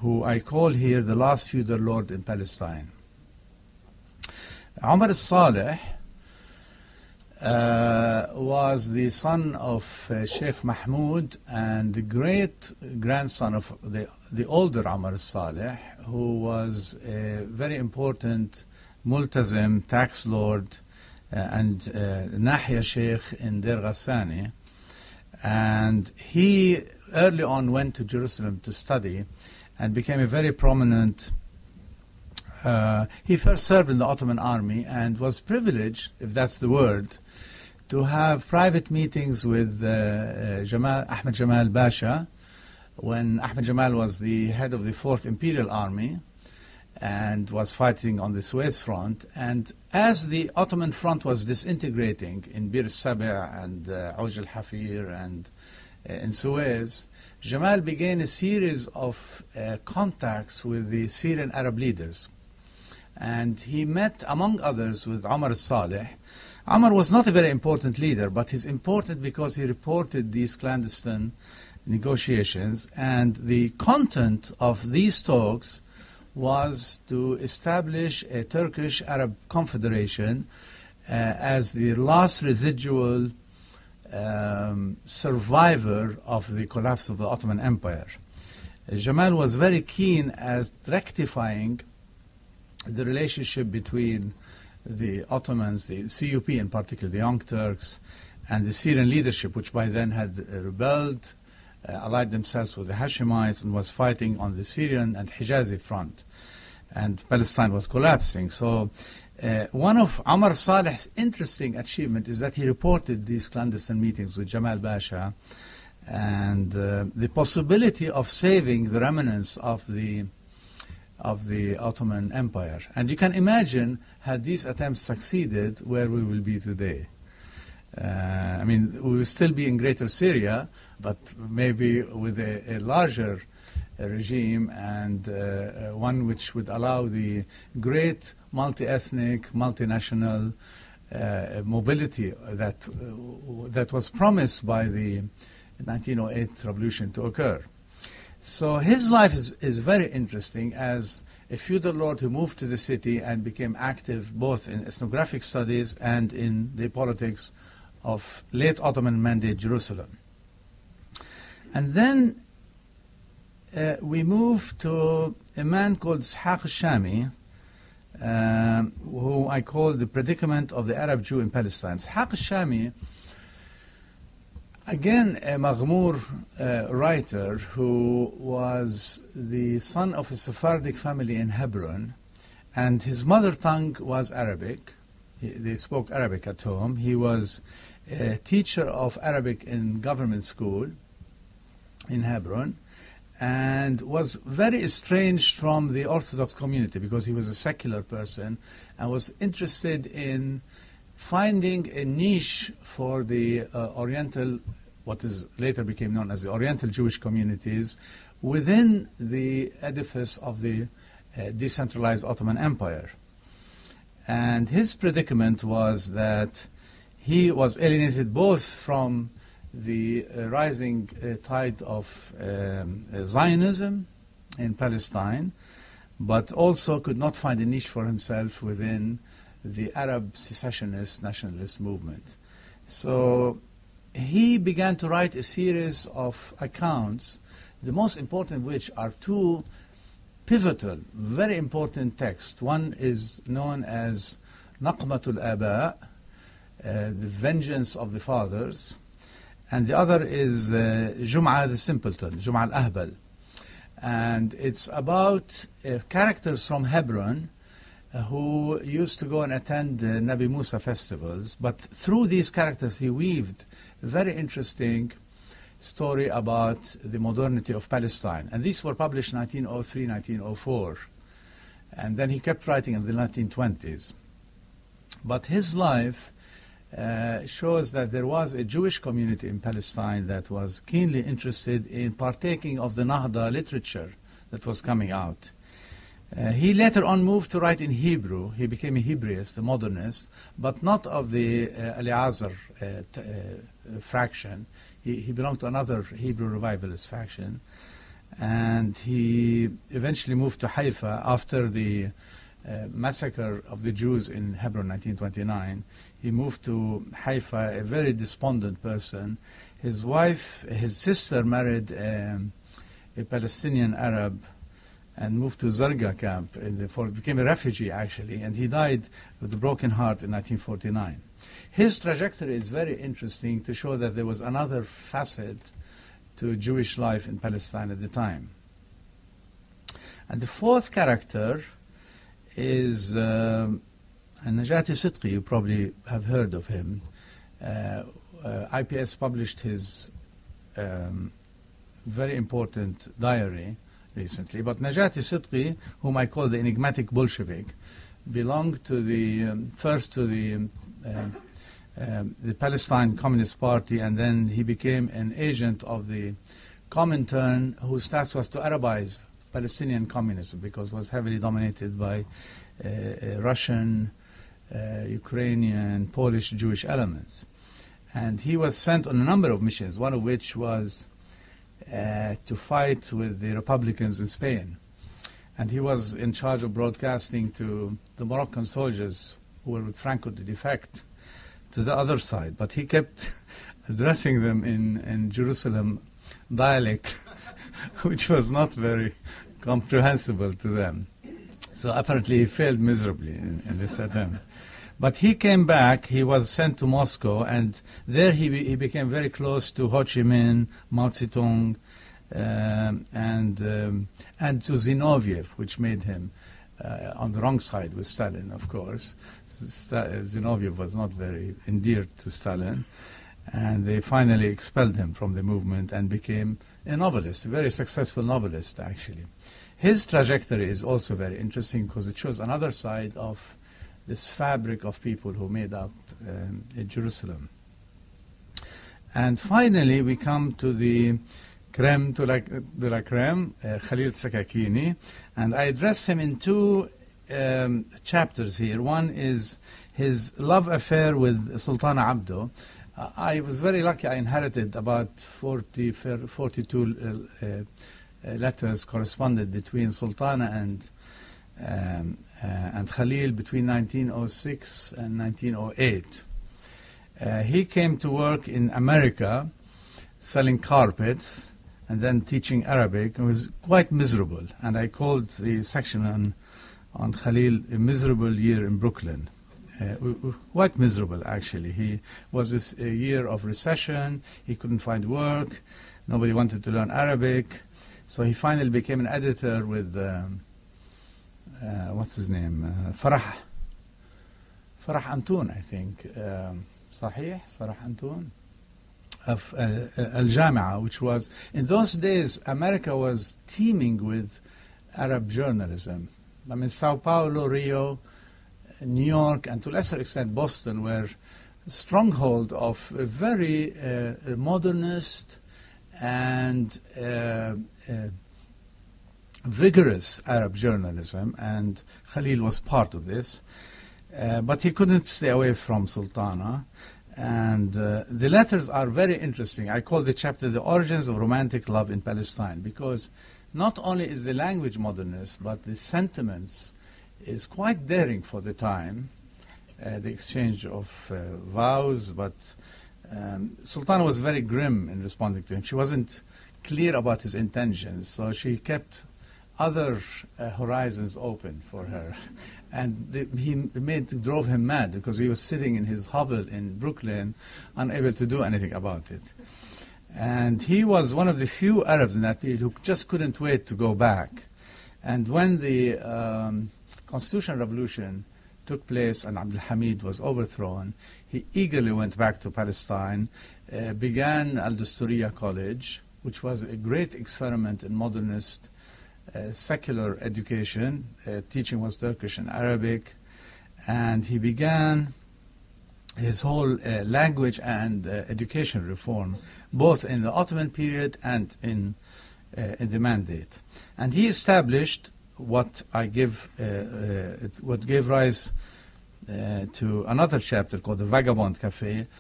who I call here the last feudal lord in Palestine. Omar al-Saleh was the son of Sheikh Mahmoud and the great-grandson of the older Omar al-Saleh, who was a very important multazim, tax lord, and Nahya Sheikh in Deir Ghassani. And he early on went to Jerusalem to study and became a very prominent. He first served in the Ottoman army and was privileged, if that's the word, to have private meetings with Ahmed Jamal Basha when Ahmed Jamal was the head of the 4th Imperial Army and was fighting on the Suez front. And as the Ottoman front was disintegrating in Bir Sabi' and Auj al-Hafir and in Suez, Jamal began a series of contacts with the Syrian Arab leaders. And he met, among others, with Omar al-Saleh. Omar was not a very important leader, but he's important because he reported these clandestine negotiations. And the content of these talks was to establish a Turkish Arab Confederation as the last residual survivor of the collapse of the Ottoman Empire. Jamal was very keen at rectifying the relationship between the Ottomans, the CUP in particular, the Young Turks, and the Syrian leadership, which by then had rebelled, allied themselves with the Hashemites, and was fighting on the Syrian and Hijazi front. And Palestine was collapsing. So one of Omar Saleh's interesting achievement is that he reported these clandestine meetings with Jamal Basha and the possibility of saving the remnants of the Ottoman Empire. And you can imagine, had these attempts succeeded, where we will be today. I mean, we will still be in Greater Syria, but maybe with a larger regime and one which would allow the great multi-ethnic, multinational mobility that was promised by the 1908 revolution to occur. So his life is very interesting as a feudal lord who moved to the city and became active both in ethnographic studies and in the politics of late Ottoman Mandate Jerusalem. And then we move to a man called Ishaq al-Shami, who I call the predicament of the Arab Jew in Palestine. Ishaq al-Shami, again a Maghmur writer who was the son of a Sephardic family in Hebron, and his mother tongue was Arabic. They spoke Arabic at home. He was a teacher of Arabic in government school in Hebron, and was very estranged from the Orthodox community because he was a secular person and was interested in finding a niche for the Oriental, what is later became known as the Oriental Jewish communities, within the edifice of the decentralized Ottoman Empire. And his predicament was that he was alienated both from the rising tide of Zionism in Palestine, but also could not find a niche for himself within the Arab secessionist nationalist movement. So he began to write a series of accounts, the most important of which are two pivotal, very important texts. One is known as Naqmatul Aba, the vengeance of the fathers, and the other is Jum'ah the Simpleton, Jum'ah al-Ahbal. And it's about characters from Hebron who used to go and attend Nabi Musa festivals, but through these characters he weaved a very interesting story about the modernity of Palestine. And these were published in 1903, 1904. And then he kept writing in the 1920s. But his life shows that there was a Jewish community in Palestine that was keenly interested in partaking of the Nahda literature that was coming out. He later on moved to write in Hebrew. He became a Hebraist, a modernist, but not of the Eliezer fraction. He belonged to another Hebrew revivalist faction. And he he eventually moved to Haifa after the massacre of the Jews in Hebron 1929. He moved to Haifa, a very despondent person. His sister married a Palestinian Arab and moved to Zarga camp, became a refugee actually, and he died with a broken heart in 1949. His trajectory is very interesting to show that there was another facet to Jewish life in Palestine at the time. And the fourth character is Najati Sidqi. You probably have heard of him. IPS published his very important diary recently. But Najati Sidqi, whom I call the enigmatic Bolshevik, belonged to first to the Palestine Communist Party, and then he became an agent of the Comintern, whose task was to Arabize Palestinian communism, because it was heavily dominated by Russian, Ukrainian, Polish Jewish elements. And he was sent on a number of missions, one of which was to fight with the Republicans in Spain. And he was in charge of broadcasting to the Moroccan soldiers who were with Franco to defect to the other side. But he kept addressing them in Jerusalem dialect, which was not very comprehensible to them. So apparently he failed miserably in this attempt. But he came back, he was sent to Moscow, and there he became very close to Ho Chi Minh, Mao Zedong, and to Zinoviev, which made him on the wrong side with Stalin, of course. Zinoviev was not very endeared to Stalin, and they finally expelled him from the movement and became a novelist, a very successful novelist, actually. His trajectory is also very interesting because it shows another side of this fabric of people who made up Jerusalem. And finally, we come to the creme de la creme, Khalil Sakakini, and I address him in two chapters here. One is his love affair with Sultana Abdo. I was very lucky. I inherited about 42 letters corresponded between Sultana and Khalil between 1906 and 1908. He came to work in America selling carpets and then teaching Arabic. It was quite miserable, and I called the section on Khalil a miserable year in Brooklyn. Quite miserable, actually. He was a year of recession. He couldn't find work. Nobody wanted to learn Arabic. So he finally became an editor with what's his name? Farah Antoun, I think. Sahih? Farah Antoun? Of Al-Jami'a, which was, in those days, America was teeming with Arab journalism. I mean, Sao Paulo, Rio, New York, and to a lesser extent Boston were a stronghold of a very modernist and vigorous Arab journalism, and Khalil was part of this. But he couldn't stay away from Sultana. And the letters are very interesting. I call the chapter The Origins of Romantic Love in Palestine, because not only is the language modernist, but the sentiments is quite daring for the time. The exchange of vows, but Sultana was very grim in responding to him. She wasn't clear about his intentions, so she kept other horizons open for her. And he drove him mad, because he was sitting in his hovel in Brooklyn, unable to do anything about it. And he was one of the few Arabs in that period who just couldn't wait to go back. And when the Constitutional Revolution took place and Abdul Hamid was overthrown, he eagerly went back to Palestine, began Al-Dusturiya College, which was a great experiment in modernist secular education. Teaching was Turkish and Arabic, and he began his whole language and education reform, both in the Ottoman period and in the Mandate. And he established what gave rise to another chapter called the Vagabond Cafe,